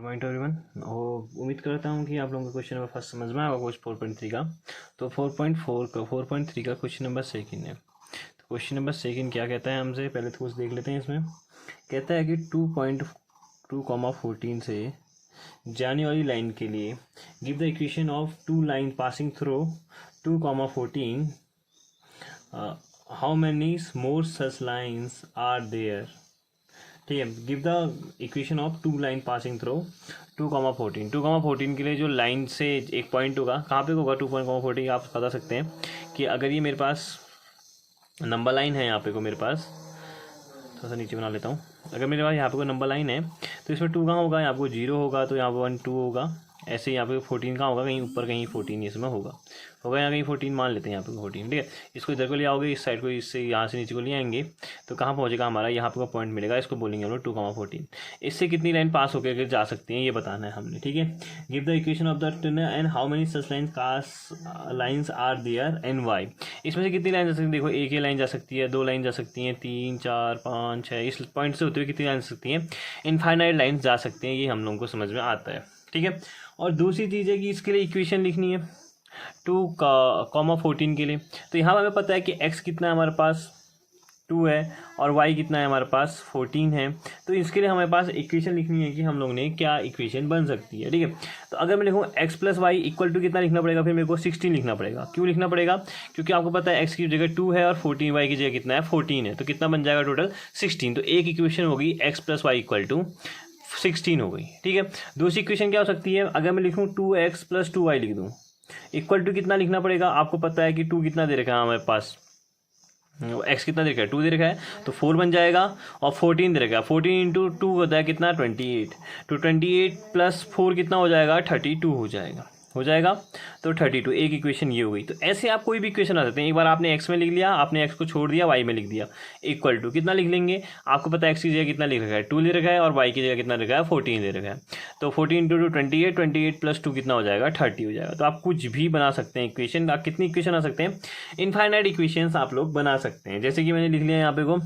Good morning everyone. उम्मीद करता हूँ कि आप लोगों को क्वेश्चन नंबर फर्स्ट समझ में आएगा क्वेश्चन 4.3 का। तो 4.3 का क्वेश्चन नंबर सेकंड है। तो क्वेश्चन नंबर सेकंड क्या कहता है हमसे, पहले तो कुछ देख लेते हैं। इसमें कहता है कि 2.2, 14 से जाने वाली लाइन के लिए give the equation of two line passing through 2, 14। How many more such lines are there. ठीक है, give the equation of two line passing through 2, 14 के लिए जो लाइन से एक पॉइंट होगा, कहाँ पे होगा 2.14 आप बता सकते हैं कि अगर ये मेरे पास नंबर लाइन है, यहाँ पे को मेरे पास थोड़ा सा नीचे बना लेता हूँ। अगर मेरे पास यहाँ पे कोई नंबर लाइन है तो इसमें 2 कहाँ होगा, यहाँ पे 0 होगा तो यहाँ पे 1 2 होगा। ऐसे यहाँ पे 14 कहाँ होगा, कहीं ऊपर कहीं 14 इसमें होगा यहाँ कहीं 14 मान लेते हैं, यहाँ पे 14। ठीक है, इसको इधर को ले आओगे, इस साइड को इससे यहाँ से नीचे को ले आएंगे तो कहाँ पहुँचेगा हमारा, यहाँ पे पॉइंट मिलेगा, इसको बोलेंगे हम लोग 2, 14। इससे कितनी लाइन पास होकर जा सकती हैं ये बताना है हमने। ठीक है, give the equation of the and how many such lines are there and why. इसमें से कितनी लाइन जा सकती है, देखो एक ही लाइन जा सकती है, 2 लाइन जा सकती हैं, 3 4 5 6, इस पॉइंट से होते हुए कितनी लाइन जा सकती हैं, इनफाइनाइट लाइन्स जा सकती हैं। ये हम लोगों को समझ में आता है। ठीक है, और दूसरी चीज़ है कि इसके लिए इक्वेशन लिखनी है 2, 14 के लिए। तो यहाँ हमें पता है कि x कितना है हमारे पास 2 है और y कितना है हमारे पास 14 है। तो इसके लिए हमारे पास इक्वेशन लिखनी है कि हम लोग ने क्या इक्वेशन बन सकती है। ठीक है, तो अगर मैं लिखूँ x plus y equal to कितना लिखना पड़ेगा, फिर मेरे को 16 लिखना पड़ेगा। क्यों लिखना पड़ेगा, क्योंकि आपको पता है x की जगह 2 है और 14 y की जगह कितना है 14 है, तो कितना बन जाएगा टोटल 16। तो एक इक्वेशन होगी x plus y equal to 16 हो गई। ठीक है, दूसरी इक्वेशन क्या हो सकती है, अगर मैं लिखूँ 2x प्लस 2y लिख दूँ इक्वल टू कितना लिखना पड़ेगा, आपको पता है कि 2 कितना दे रखा है हमारे पास, x कितना दे रखा है 2 दे रखा है, तो 4 बन जाएगा और 14 दे रखा है, 14 इंटू 2 होता है कितना 28। तो 28 प्लस 4 कितना हो जाएगा 32 हो जाएगा तो 32। एक इक्वेशन ये हो गई। तो ऐसे आप कोई भी इक्वेशन आ सकते हैं। एक बार आपने x में लिख लिया, आपने x को छोड़ दिया, y में लिख दिया, इक्वल टू कितना लिख लेंगे, आपको पता है x की जगह कितना लिख रखा है 2 ले रखा है और y की जगह कितना लिखा है 14 ले रखा है। तो 14 इंटू 2 28, 28 प्लस 2 कितना हो जाएगा 30 हो जाएगा। तो आप कुछ भी बना सकते हैं इक्वेशन। आप कितनी इक्वेशन आ सकते हैं, इनफाइनाइट इक्वेशंस आप लोग बना सकते हैं। जैसे कि मैंने लिख लिया यहाँ पे को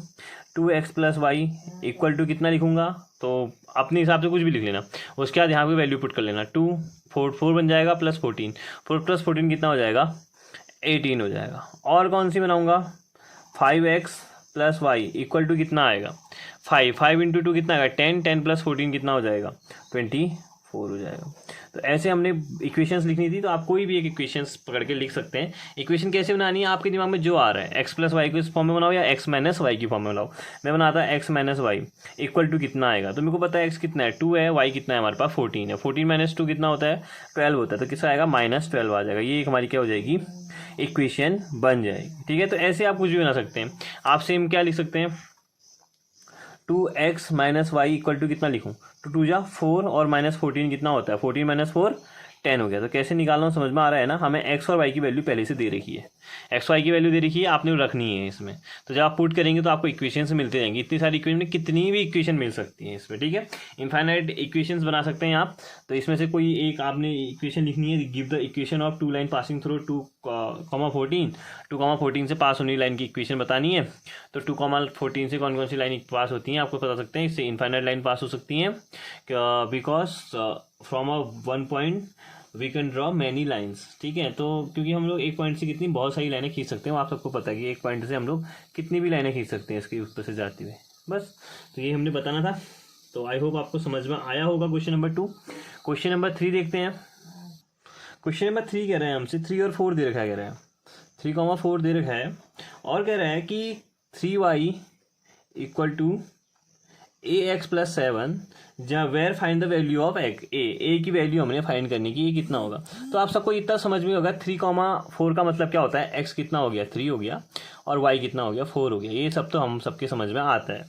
2x plus y equal to कितना लिखूंगा, तो अपने हिसाब से कुछ भी लिख लेना, उसके बाद यहाँ पे वैल्यू पुट कर लेना। 2 4 बन जाएगा प्लस 14, 4 प्लस 14 कितना हो जाएगा 18 हो जाएगा। और कौन सी बनाऊंगा 5x plus y equal to कितना आएगा 5 इंटू 2 कितना आएगा 10, 10 प्लस 14 कितना हो जाएगा 24 हो जाएगा। तो ऐसे हमने इक्वेशंस लिखनी थी, तो आप कोई भी एक इक्वेशंस पकड़ के लिख सकते हैं। इक्वेशन कैसे बनानी है, आपके दिमाग में जो आ रहा है, x प्लस वाई को इस फॉर्म में बनाओ या x माइनस वाई की फॉर्म में बनाओ। मैं बनाता है x minus y equal to कितना आएगा, तो मेरे को पता है x कितना है 2 है, y कितना है हमारे पास 14 है, 14 माइनस 2 कितना होता है 12 होता है, तो कितना आएगा -12 आ जाएगा। ये एक हमारी क्या हो जाएगी इक्वेशन बन जाएगी। ठीक है, तो ऐसे आप कुछ भी बना सकते हैं। आप सेम क्या लिख सकते हैं 2x minus y equal to कितना लिखूँ, 2 2 जा 4 और -14 कितना होता है 14 माइनस 4 10 हो गया। तो कैसे निकालना समझ में आ रहा है ना, हमें x और y की वैल्यू पहले से दे रखी है, x y की वैल्यू दे रखी है, आपने रखनी है इसमें। तो जब आप पुट करेंगे तो आपको इक्वेशन मिलते जाएंगे। इतनी सारी इक्वेशन में कितनी भी इक्वेशन मिल सकती है इसमें। ठीक है, इनफाइनाइट इक्वेशंस बना सकते हैं आप। तो इसमें से कोई एक आपने इक्वेशन लिखनी है, give the equation of two line passing through 2,14 से पास होने लाइन की इक्वेशन बतानी है। तो 2,14 से कौन कौन सी लाइन पास होती हैं आपको बता सकते हैं। इससे इनफाइनाइट लाइन पास हो सकती हैं, because from a 1 point we can draw many lines. ठीक है, तो क्योंकि हम लोग एक पॉइंट से कितनी बहुत सारी लाइनें खींच सकते हैं, आप सबको पता है कि एक पॉइंट से हम लोग कितनी भी लाइनें खींच सकते हैं इसके ऊपर से जाते हुए। बस, तो ये हमने बताना था। तो आई होप आपको समझ में आया होगा क्वेश्चन नंबर 2। क्वेश्चन नंबर 3 देखते हैं। क्वेश्चन नंबर 3 कह रहे हैं हमसे 3 और 4 दे रखा है, कह रहे हैं 3,4 दे रखा है और कह रहा है कि 3y equal to ax plus 7 जहाँ where find the value of a की वैल्यू हमने फाइंड करनी की, ये कितना होगा। तो आप सबको इतना समझ में होगा 3,4 का मतलब क्या होता है, x कितना हो गया 3 हो गया और y कितना हो गया 4 हो गया। ये सब तो हम सबके समझ में आता है,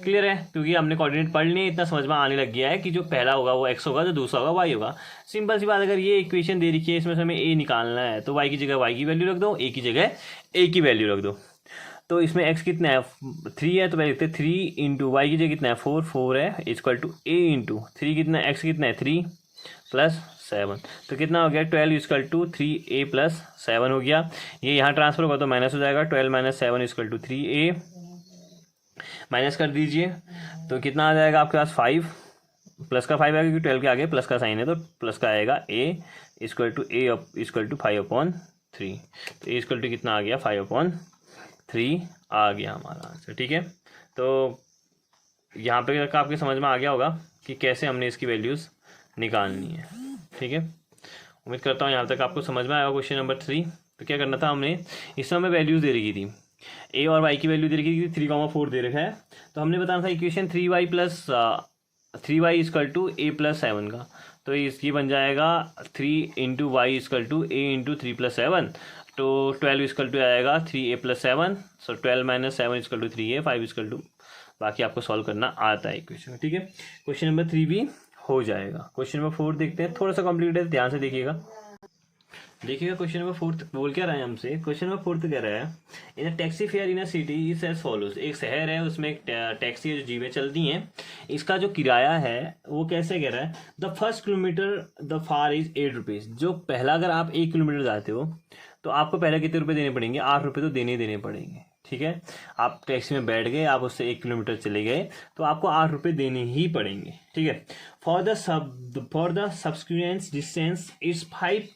क्लियर है, क्योंकि हमने कोऑर्डिनेट पढ़ लिए, इतना समझ में आने लग गया है कि जो पहला होगा वो x होगा, जो दूसरा होगा y होगा। सिंपल सी बात, अगर ये इक्वेशन दे रखी है इसमें से हमें a निकालना है तो y की जगह y की वैल्यू रख दो, a की जगह a की वैल्यू रख दो। तो इसमें x कितना है 3 है, तो पहले लिखते हैं 3 इंटू वाई की जगह कितना है 4 है इक्वल टू a इंटू 3 कितना है x कितना है 3 प्लस 7, तो कितना हो गया 12 इक्वल टू 3a प्लस 7 हो गया। ये यहाँ ट्रांसफर होगा तो माइनस हो जाएगा, 12 minus 7 equal to 3a, minus कर दीजिए तो कितना आ जाएगा आपके पास 5 प्लस का 5 आएगा क्योंकि 12 के आगे प्लस का साइन है, तो प्लस का आएगा a इक्वल टू 5/3। तो a इक्वल टू कितना आ गया 5/3 आ गया हमारा आंसर। ठीक है, तो यहाँ पे आपके समझ में आ गया होगा कि कैसे हमने इसकी वैल्यूज़ निकालनी है। ठीक है, उम्मीद करता हूँ यहाँ तक आपको समझ में आया क्वेश्चन नंबर 3। तो क्या करना था हमने, इसमें हमें वैल्यूज़ दे रखी थी, a और y की वैल्यू दे रखी थी, 3,4 दे रखा है। तो हमने बताना था equation 3y equal to a+7 का। तो ये बन जाएगा 3 into y equal to a into 3+7। तो 12 इक्वल टू आएगा 3a+7। So 12 - 7 equal to 3a, 5 equal to, बाकी आपको सॉल्व करना आता है इक्वेशन। ठीक है, क्वेश्चन नंबर 3 भी हो जाएगा। क्वेश्चन नंबर 4 देखते हैं, थोड़ा सा कॉम्प्लिकेटेड, ध्यान से देखिएगा। क्वेश्चन नंबर 4 बोल क्या रहा है हमसे, क्वेश्चन नंबर 4 कह रहा है in taxi fare in a city is as follows. एक शहर है, उसमें एक टैक्सी जो जीवें चलती हैं, इसका जो किराया है वो कैसे कह रहा है, the first kilometre the far is 8 rupees. जो पहला, अगर आप 1 किलोमीटर जाते हो तो आपको पहले कितने रुपये देने पड़ेंगे, 8 रुपये तो देने पड़ेंगे। ठीक है, आप टैक्सी में बैठ गए, आप उससे 1 किलोमीटर चले गए तो आपको 8 रुपये देने ही पड़ेंगे। ठीक है, for the subsequent distance is 5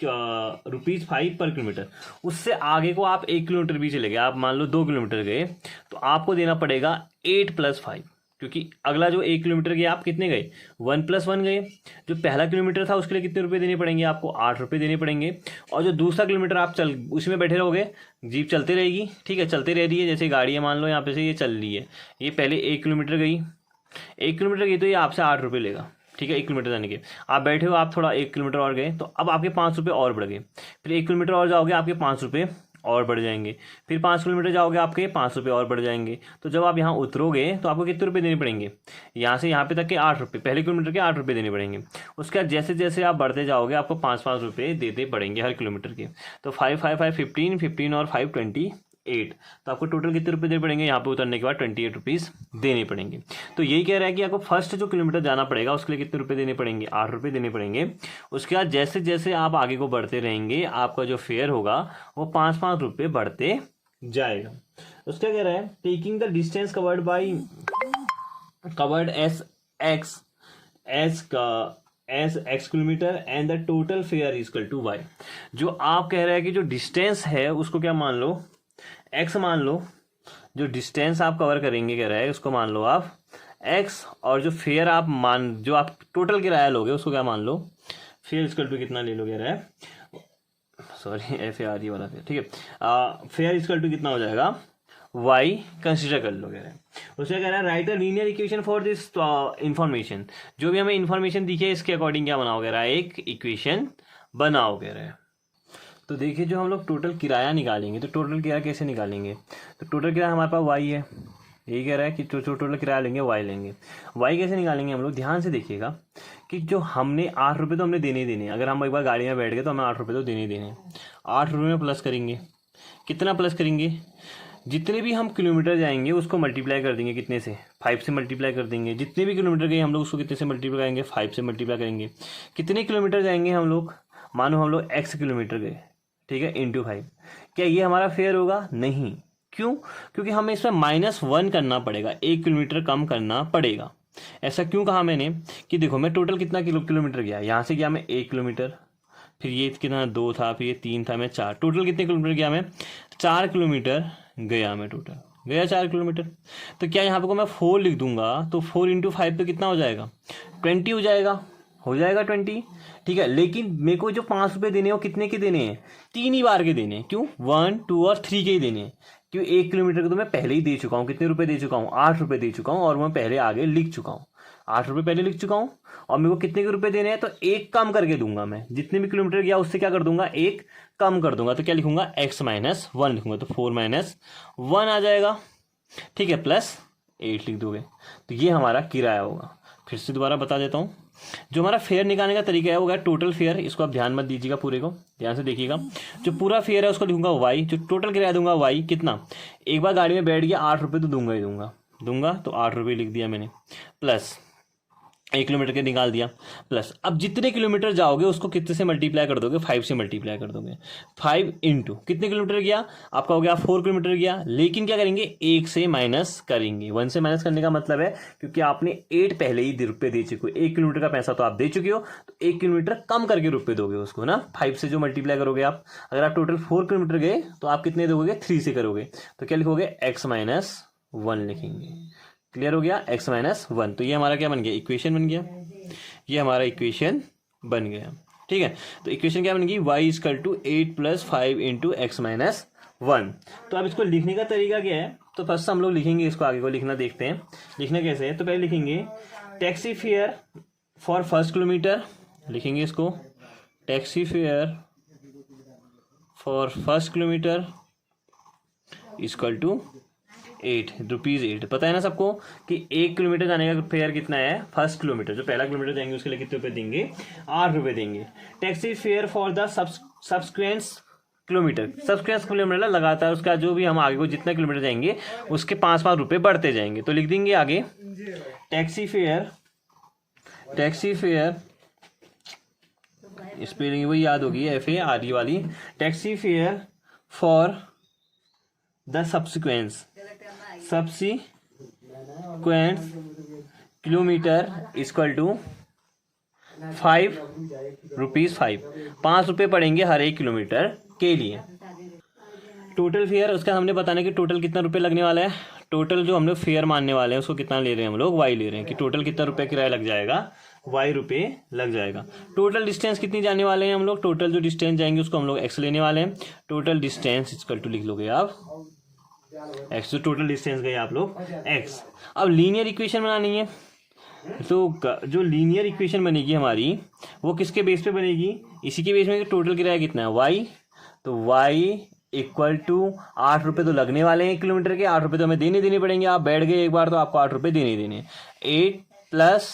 rupees 5 per kilometre. उससे आगे को आप 1 किलोमीटर भी चले गए, आप मान लो 2 किलोमीटर गए, तो आपको देना पड़ेगा 8 + 5, क्योंकि अगला जो 1 किलोमीटर गए आप कितने गए, 1 + 1 गए। जो पहला किलोमीटर था उसके लिए कितने रुपए देने पड़ेंगे, आपको 8 रुपये देने पड़ेंगे। और जो दूसरा किलोमीटर आप उसी में बैठे रहोगे, जीप चलते रहेगी। ठीक है, चलते रह रही है, जैसे गाड़ी है, मान लो यहाँ पे से ये चल रही है, ये पहले 1 किलोमीटर गई, 1 किलोमीटर गई तो ये आपसे 8 रुपये लेगा। ठीक है, 1 किलोमीटर जाने के, आप बैठे हो, आप थोड़ा 1 किलोमीटर और गए तो अब आपके 5 रुपये और बढ़ गए। फिर 1 किलोमीटर और जाओगे, आपके 5 रुपये और बढ़ जाएंगे। फिर 5 किलोमीटर जाओगे, आपके 5 रुपये और बढ़ जाएंगे। तो जब आप यहाँ उतरोगे तो आपको कितने रुपये देने पड़ेंगे, यहाँ से यहाँ पे तक के 8 रुपये, पहले किलोमीटर के 8 रुपये देने पड़ेंगे। उसके बाद जैसे जैसे आप बढ़ते जाओगे आपको 5-5 रुपये देने पड़ेंगे हर किलोमीटर के। तो 5 5 5 15, 15 और 5 28, तो आपको टोटल कितने रुपये देने पड़ेंगे, यहाँ पे उतरने के बाद 28 रुपीज़ देने पड़ेंगे। तो यही कह रहा है कि आपको फर्स्ट जो किलोमीटर जाना पड़ेगा उसके लिए कितने रुपये देने पड़ेंगे, 8 रुपये देने पड़ेंगे। उसके बाद जैसे जैसे आप आगे को बढ़ते रहेंगे आपका जो फेयर होगा वो 5-5 रुपये बढ़ते जाएगा। उसका कह रहा है taking the distance covered as x kilometre and the total fare equal to y. जो आप कह रहे हैं कि जो डिस्टेंस है उसको क्या मान लो, x मान लो, जो डिस्टेंस आप कवर करेंगे कह रहा है उसको मान लो आप x, और जो फेयर आप जो आप टोटल किराया लोगे उसको क्या मान लो, फेयर इक्वल टू कितना ले लो कह रहा है, सॉरी FARE वाला फेयर। ठीक है, फेयर इक्वल टू कितना हो जाएगा, y कंसिडर कर लो कह रहा है। उससे कह रहा है right a linear equation for this information. जो भी हमें इन्फॉर्मेशन दिखे इसके अकॉर्डिंग क्या बनाओ कह रहा है, एक इक्वेशन बनाओ कह रहा है। तो देखिए, जो हम लोग टोटल किराया निकालेंगे, तो टोटल किराया कैसे निकालेंगे, तो टोटल किराया हमारे पास y है, यही कह रहा है कि जो टोटल किराया लेंगे y लेंगे। y कैसे निकालेंगे हम लोग, ध्यान से देखिएगा कि जो हमने 8 रुपये तो हमने देने ही देने, अगर हम एक बार गाड़ी में बैठ गए तो हमें 8 रुपये तो देने ही देने। 8 रुपये में प्लस करेंगे, कितना प्लस करेंगे, जितने भी हम किलोमीटर जाएंगे उसको मल्टीप्लाई कर देंगे, कितने से, 5 से मल्टीप्लाई कर देंगे। जितने भी किलोमीटर गए हम लोग उसको कितने से मल्टीप्लाई करेंगे, 5 से मल्टीप्लाई करेंगे। कितने किलोमीटर जाएंगे हम लोग, मानो हम लोग x किलोमीटर गए, ठीक है, इंटू 5। क्या ये हमारा फेयर होगा, नहीं। क्यों, क्योंकि हमें इसमें -1 करना पड़ेगा, 1 किलोमीटर कम करना पड़ेगा। ऐसा क्यों कहा मैंने कि देखो मैं टोटल कितना किलोमीटर गया, यहाँ से गया मैं 1 किलोमीटर, फिर ये कितना 2 था, फिर ये 3 था, मैं 4, टोटल कितने किलोमीटर गया मैं, 4 किलोमीटर गया मैं, टोटल गया 4 किलोमीटर। तो क्या यहाँ पे को मैं 4 लिख दूंगा तो 4 इंटू 5 तो कितना हो जाएगा, 20 हो जाएगा, 20। ठीक है, लेकिन मेरे को जो 5 रुपये देने हैं वो कितने के देने हैं, 3 ही बार के देने हैं। क्यों, 1, 2 और 3 के ही देने हैं। क्यों, 1 किलोमीटर को तो मैं पहले ही दे चुका हूँ, कितने रुपए दे चुका हूँ, 8 रुपये दे चुका हूँ, और मैं पहले आगे लिख चुका हूँ, 8 रुपये पहले लिख चुका हूँ। और मेरे को कितने के रुपये देने हैं, तो 1 कम करके दूंगा मैं, जितने भी किलोमीटर गया उससे क्या कर दूंगा, 1 कम कर दूंगा। तो क्या लिखूंगा, x - 1 लिखूंगा, तो 4 - 1 आ जाएगा। ठीक है, +8 लिख दोगे, तो ये हमारा किराया होगा। फिर से दोबारा बता देता हूँ, जो हमारा फेयर निकालने का तरीका है वो है टोटल फेयर। इसको आप ध्यान मत दीजिएगा, पूरे को ध्यान से देखिएगा। जो पूरा फेयर है उसको लिखूंगा y, जो टोटल किराया दूंगा y कितना, एक बार गाड़ी में बैठ गया 8 रुपये तो दूंगा ही दूंगा, तो 8 रुपये लिख दिया मैंने, प्लस 1 किलोमीटर के निकाल दिया, प्लस अब जितने किलोमीटर जाओगे उसको कितने से मल्टीप्लाई कर दोगे, 5 से मल्टीप्लाई कर दोगे। 5 इंटू कितने किलोमीटर गया आपका, हो गया 4 किलोमीटर गया। लेकिन क्या करेंगे, 1 से माइनस करेंगे। 1 से माइनस करने का मतलब है क्योंकि आपने 8 पहले ही रुपये दे चुके हो, 1 किलोमीटर का पैसा तो आप दे चुके हो, तो 1 किलोमीटर कम करके रुपये दोगे उसको ना, 5 से जो मल्टीप्लाई करोगे आप। अगर आप टोटल 4 किलोमीटर गए तो आप कितने दोगे, 3 से करोगे, तो क्या लिखोगे, x-1 लिखेंगे। क्लियर हो गया, x-1। तो ये हमारा क्या बन गया, इक्वेशन बन गया, ये हमारा इक्वेशन बन गया। ठीक है, तो इक्वेशन क्या बन गई, y = 8 + 5 × x-1। तो अब इसको लिखने का तरीका क्या है, तो फर्स्ट हम लोग लिखेंगे इसको, आगे को लिखना देखते हैं लिखना कैसे है। तो पहले लिखेंगे taxi fare for first kilometre, लिखेंगे इसको taxi fare for first kilometre = 8 rupees 8। पता है ना सबको कि 1 किलोमीटर जाने का फेयर कितना है, फर्स्ट किलोमीटर जो पहला किलोमीटर जाएंगे उसके लिए कितने रुपए देंगे, 8 रुपये देंगे। Taxi fare for the subsequent kilometre, subsequent kilometre लगातार उसका जो भी हम आगे को जितना किलोमीटर जाएंगे उसके 5-5 रुपये बढ़ते जाएंगे। तो लिख देंगे आगे टैक्सी फेयर स्पेलिंग वही याद होगी, FARE वाली, taxi fare for the subsequent kilometre = 5 rupees 5 रुपये पड़ेंगे हर 1 किलोमीटर के लिए। टोटल फेयर उसका हमने बताना कि टोटल कितना रुपये लगने वाला है। टोटल जो हम लोग फेयर मानने वाले हैं उसको कितना ले रहे हैं हम लोग, y ले रहे हैं कि टोटल कितना रुपये किराया लग जाएगा, y रुपये लग जाएगा। टोटल डिस्टेंस कितनी जाने वाले हैं हम लोग, टोटल जो डिस्टेंस जाएंगे उसको हम लोग x लेने वाले हैं। टोटल डिस्टेंस = लिख लोगे आप x, तो टोटल डिस्टेंस गए आप लोग x। अब लीनियर इक्वेशन बनानी है, तो जो लीनियर इक्वेशन बनेगी हमारी वो किसके बेस पे बनेगी, इसी के बेस में कि टोटल किराया कितना है y, तो y = 8 रुपये तो लगने वाले हैं 1 किलोमीटर के, 8 रुपये तो हमें देने पड़ेंगे। आप बैठ गए एक बार तो आपको 8 रुपये देने 8 प्लस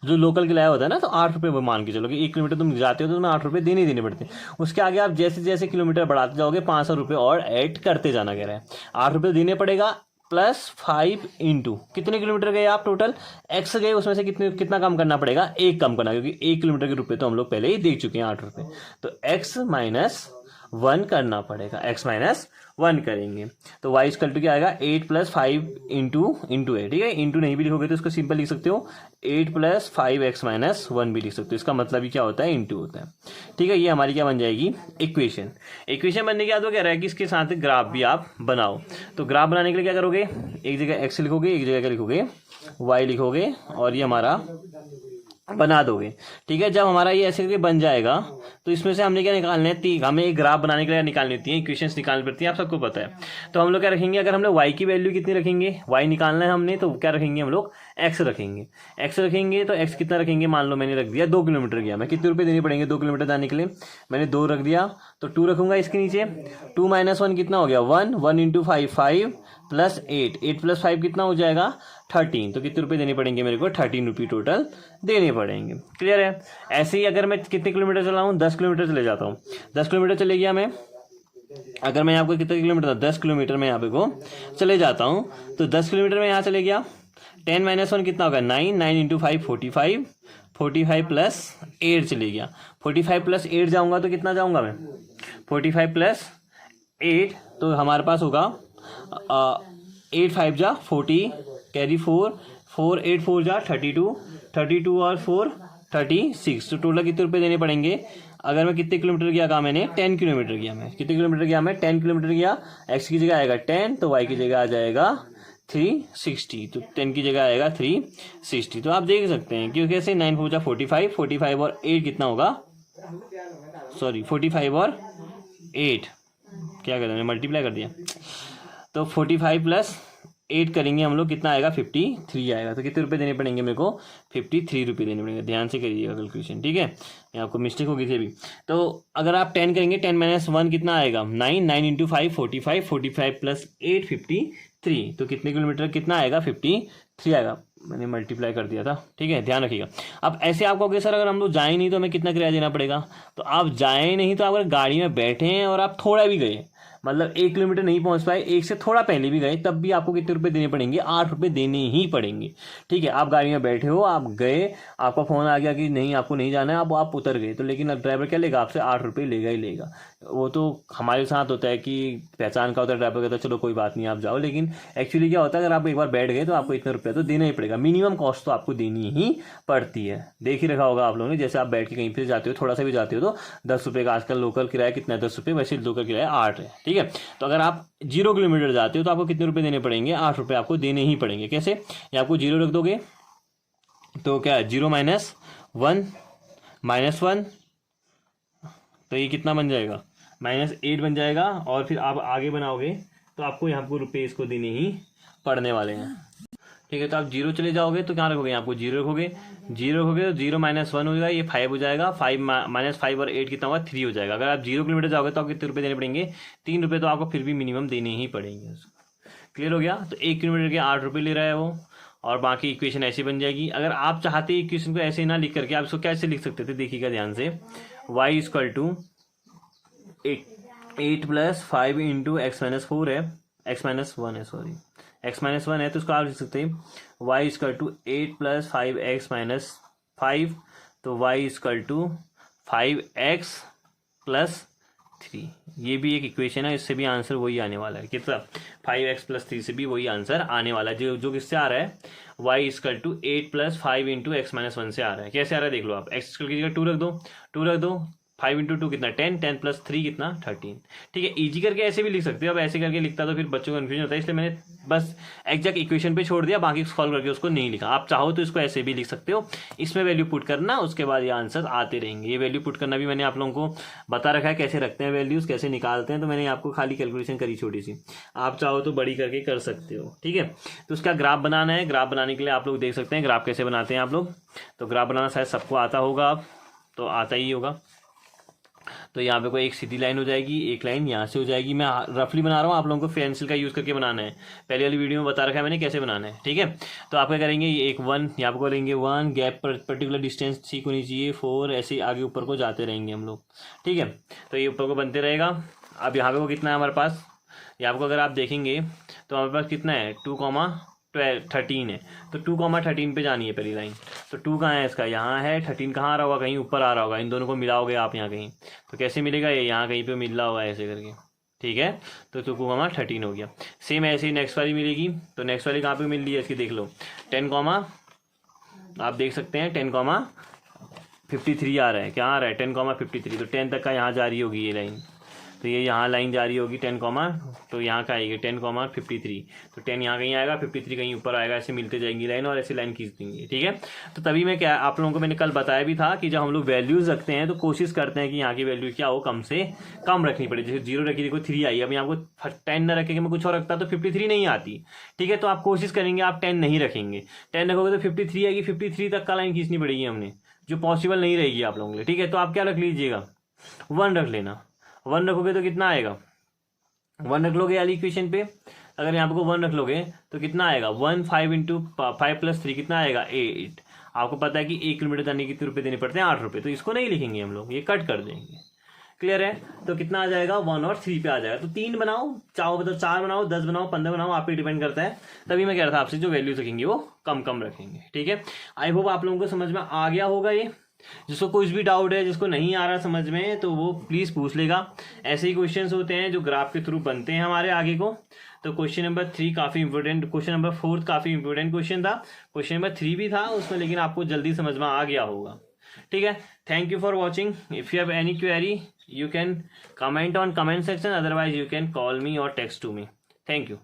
जो लोकल किराया होता है ना, तो 8 रुपये मान के चलो कि 1 किलोमीटर तुम जाते हो तो तुम्हें 8 रुपये देने पड़ते हैं। उसके आगे आप जैसे जैसे किलोमीटर बढ़ाते जाओगे 500 रुपये और ऐड करते जाना कह रहा है। 8 रुपये देने पड़ेगा प्लस 5 इंटू कितने किलोमीटर गए आप, टोटल x गए, उसमें से कितना कम करना पड़ेगा, 1 कम करना, क्योंकि 1 किलोमीटर के रुपये तो हम लोग पहले ही दे चुके हैं 8 रुपये, तो x-1 करना पड़ेगा, x-1 करेंगे। तो y = क्या आएगा, 8 + 5 इंटू है, ठीक है। इंटू नहीं भी लिखोगे तो इसको सिंपल लिख सकते हो, 8 + 5x-1 भी लिख सकते हो। इसका मतलब ही क्या होता है, इंटू होता है, ठीक है। ये हमारी क्या बन जाएगी, इक्वेशन बनने के बाद वो कह रहा है कि इसके साथ ग्राफ भी आप बनाओ। तो ग्राफ बनाने के लिए क्या करोगे, एक जगह x लिखोगे, एक जगह क्या लिखोगे, y लिखोगे, और ये हमारा बना दोगे, ठीक है। जब हमारा ये ऐसे करके बन जाएगा तो इसमें से हमने क्या निकालना है, हमें एक ग्राफ बनाने के लिए निकालनी होती है, इक्वेशंस निकालनी पड़ती है, आप सबको पता है। तो हम लोग क्या रखेंगे, अगर हमने y की वैल्यू कितनी रखेंगे, y निकालना है हमने, तो क्या रखेंगे हम लोग, x रखेंगे। तो x कितना रखेंगे, मान लो मैंने रख दिया 2 किलोमीटर गया, मैं कितने रुपये देने पड़ेंगे 2 किलोमीटर जाने के लिए, मैंने 2 रख दिया, तो 2 रखूंगा इसके नीचे। 2 - 1 कितना हो गया, 1 × 5 5 + 8 + 5 कितना हो जाएगा, 13। तो कितने रुपये देने पड़ेंगे मेरे को, 13 रुपये टोटल देने पड़ेंगे। क्लियर है। ऐसे ही अगर मैं कितने किलोमीटर चला हूँ, 10 किलोमीटर चले जाता हूँ, 10 किलोमीटर चले गया मैं, अगर मैं यहाँ को कितने किलोमीटर, 10 किलोमीटर में यहाँ पे को चले जाता हूँ, तो 10 किलोमीटर में यहाँ चले गया, 10 - 1 कितना होगा, 9 9 × 5 45 45 + 8 चले गया, 45 + 8 जाऊँगा तो कितना जाऊँगा मैं, 45 + 8, तो हमारे पास होगा 8 5 जा 40, कैरी 4 4 8 4 जा 32 32 और 4 36। तो टोटल कितने रुपये देने पड़ेंगे, अगर मैं कितने किलोमीटर गया, कहा मैंने 10 किलोमीटर गया, मैं कितने किलोमीटर गया, मैं 10 किलोमीटर गया, x की जगह आएगा 10, तो y की जगह आ जाएगा 360, तो 10 की जगह आएगा 360। तो आप देख सकते हैं क्योंकि ऐसे 9 4 जा 45 45 और 8 कितना होगा, सॉरी 45 और 8 क्या कर, मल्टीप्लाई कर दिया, तो 45 + 8 करेंगे हम लोग, कितना आएगा, 53 आएगा। तो कितने रुपए देने पड़ेंगे मेरे को, 53 रुपये देने पड़ेंगे। ध्यान से करिएगा कैलकुलेशन, ठीक है, यहाँ आपको मिस्टेक हो गई थी अभी। तो अगर आप 10 करेंगे, 10 - 1 कितना आएगा, 9 9 × 5 45 45 + 8 53, तो कितने किलोमीटर कितना आएगा, 53 आएगा, मैंने मल्टीप्लाई कर दिया था, ठीक है, ध्यान रखिएगा। अब ऐसे आपको कहोगे सर अगर हम लोग जाए नहीं तो हमें कितना किराया देना पड़ेगा, तो आप जाए नहीं तो अगर गाड़ी में बैठे हैं और आप थोड़ा भी गए, मतलब 1 किलोमीटर नहीं पहुंच पाए, 1 से थोड़ा पहले भी गए, तब भी आपको कितने रुपए देने पड़ेंगे? 8 रुपये देने ही पड़ेंगे। ठीक है, आप गाड़ी में बैठे हो, आप गए, आपका फ़ोन आ गया कि नहीं आपको नहीं जाना है, अब आप उतर गए, तो लेकिन अब ड्राइवर क्या लेगा आपसे? 8 रुपये लेगा ही लेगा। वो तो हमारे साथ होता है कि पहचान का होता है, ड्राइवर कहता है चलो कोई बात नहीं आप जाओ, लेकिन एक्चुअली क्या होता है, अगर आप एक बार बैठ गए तो आपको इतने रुपये तो देना ही पड़ेगा, मिनिमम कॉस्ट तो आपको देनी ही पड़ती है। देख ही रखा होगा आप लोगों ने, जैसे आप बैठ के कहीं पर जाते हो, थोड़ा सा भी जाते हो तो 10 रुपये का आजकल लोकल किराया कितना है? 10 रुपये, वैसे लोकल किराया 8 है। ठीक है, तो अगर आप 0 किलोमीटर जाते हो तो आपको कितने रुपये देने पड़ेंगे? 8 रुपये आपको देने ही पड़ेंगे। कैसे? ये आपको 0 रख दोगे तो क्या है? 0 माइनस 1 माइनस 1, तो ये कितना बन जाएगा? -8 बन जाएगा। और फिर आप आगे बनाओगे तो आपको यहाँ पर रुपये इसको देने ही पड़ने वाले हैं। ठीक है, तो आप 0 चले जाओगे तो क्या रखोगे? आपको 0 रखोगे, 0 रखोगे तो 0 माइनस 1 हो जाएगा, ये 5 हो जाएगा, 5 माइनस 5 और 8 कितना होगा? 3 हो जाएगा। अगर आप 0 किलोमीटर जाओगे तो आपको कितने रुपये देने पड़ेंगे? 3 रुपये, तो आपको फिर भी मिनिमम देने ही पड़ेंगे। क्लियर हो गया? तो 1 किलोमीटर के 8 रुपये ले रहा है वो, और बाकी इक्वेशन ऐसी बन जाएगी। अगर आप चाहते हैं इक्वेशन को ऐसे ना लिख करके, आप इसको कैसे लिख सकते थे? देखिएगा ध्यान से, y equal to 8 plus 5 into x minus 4 है, एक्स माइनस 1 है, सॉरी एक्स माइनस 1 है, तो उसको आप लिख सकते हैं y equal to 8 plus 5x minus 5, तो y equal to 5x plus 3। ये भी एक इक्वेशन है, इससे भी आंसर वही आने वाला है। कितना? 5x प्लस 3 से भी वही आंसर आने वाला है, जो किससे आ रहा है? y equal to 8 plus 5 into x minus 1 से आ रहा है। कैसे आ रहा है देख लो आप, x इक्वल की जगह 2 रख दो, 2 रख दो, 5 इंटू 2 कितना? 10, 10 प्लस 3 कितना? 13। ठीक है, इजी करके ऐसे भी लिख सकते हो। अब ऐसे करके लिखता तो फिर बच्चों को कन्फ्यूजन होता है, इसलिए मैंने बस एग्जैक्ट इक्वेशन पे छोड़ दिया, बाकी सॉल्व करके उसको नहीं लिखा। आप चाहो तो इसको ऐसे भी लिख सकते हो, इसमें वैल्यू पुट करना, उसके बाद ये आंसर आते रहेंगे। ये वैल्यू पुट करना भी मैंने आप लोगों को बता रखा है, कैसे रखते हैं वैल्यूज़, कैसे निकालते हैं, तो मैंने आपको खाली कैलकुलेशन करी छोटी सी, आप चाहो तो बड़ी करके कर सकते हो। ठीक है, तो उसका ग्राफ बनाना है। ग्राफ बनाने के लिए आप लोग देख सकते हैं ग्राफ कैसे बनाते हैं आप लोग, तो ग्राफ बनाना शायद सबको आता होगा, आप तो आता ही होगा। तो यहाँ पे कोई एक सीधी लाइन हो जाएगी, एक लाइन यहाँ से हो जाएगी। मैं रफली बना रहा हूँ, आप लोगों को पेंसिल का यूज़ करके बनाना है। पहले वाली वीडियो में बता रखा है मैंने कैसे बनाना है। ठीक है, तो आप क्या करेंगे, ये एक 1 यहाँ पे करेंगे, 1 गैप पर पर्टिकुलर डिस्टेंस ठीक होनी चाहिए, 4 ऐसे आगे ऊपर को जाते रहेंगे हम लोग। ठीक है, तो ये ऊपर को बनते रहेगा। अब यहाँ पे वो कितना है हमारे पास, यहाँ पे अगर आप देखेंगे तो हमारे पास कितना है? 2,13 है, तो 2,13 पे जानी है पहली लाइन। तो 2 कहाँ है इसका? यहाँ है। 13 कहाँ आ रहा होगा? कहीं ऊपर आ रहा होगा। इन दोनों को मिलाओगे आप यहाँ कहीं, तो कैसे मिलेगा? ये यहाँ कहीं पे मिल रहा होगा ऐसे करके। ठीक है, तो 2,13 हो गया। सेम ऐसे ही नेक्स्ट वाली मिलेगी, तो नेक्स्ट वाली कहाँ पे मिल रही है इसकी देख लो, 10, आप देख सकते हैं 10,53 आ रहा है। क्या आ रहा है? 10,53, तो 10 तक का यहाँ जा रही होगी ये लाइन, तो ये यहाँ लाइन जा रही होगी 10, तो यहाँ का आएगी 10,53, तो 10 यहाँ कहीं आएगा, 53 कहीं ऊपर आएगा, ऐसे मिलते जाएंगी लाइन और ऐसे लाइन खींच देंगे। ठीक है, तो तभी मैं क्या आप लोगों को मैंने कल बताया भी था कि जब हम लोग वैल्यूज़ रखते हैं तो कोशिश करते हैं कि यहाँ की वैल्यू क्या हो, कम से कम रखनी पड़े। जैसे 0 रखी, देखो 3 आई, अब यहाँ को 10 न रखे मैं कुछ और रखता तो 53 नहीं आती। ठीक है, तो आप कोशिश करेंगे आप 10 नहीं रखेंगे, 10 रखोगे तो 53 आएगी, 53 तक का लाइन खींचनी पड़ेगी हमने, जो पॉसिबल नहीं रहेगी आप लोगों के लिए। ठीक है, तो आप क्या रख लीजिएगा? 1 रख लेना। 1 रखोगे तो कितना आएगा? 1 रख लोगे वाली इक्वेशन पे, अगर यहाँ पे 1 रख लोगे तो कितना आएगा? 1 5 इंटू 5 प्लस 3 कितना आएगा? 8। आपको पता है कि 1 किलोमीटर जाने के कितने रुपये देने पड़ते हैं? 8 रुपये, तो इसको नहीं लिखेंगे हम लोग, ये कट कर देंगे। क्लियर है? तो कितना आ जाएगा? 1 और 3 पे आ जाएगा। तो 3 बनाओ, चाहो तो 4 बनाओ, 10 बनाओ, 15 बनाओ, आप पे डिपेंड करता है। तभी मैं कह रहा था आपसे जो वैल्यूज रखेंगे वो कम कम रखेंगे। ठीक है, आई होप आप लोगों को समझ में आ गया होगा ये। जिसको कुछ भी डाउट है, जिसको नहीं आ रहा समझ में, तो वो प्लीज़ पूछ लेगा। ऐसे ही क्वेश्चंस होते हैं जो ग्राफ के थ्रू बनते हैं हमारे आगे को। तो क्वेश्चन नंबर 3 काफ़ी इंपॉर्टेंट, क्वेश्चन नंबर 4 काफ़ी इंपॉर्टेंट क्वेश्चन था, क्वेश्चन नंबर 3 भी था उसमें, लेकिन आपको जल्दी समझ में आ गया होगा। ठीक है, thank you for watching. If you have any query you can comment on comment section, otherwise you can call me or text to me. Thank you.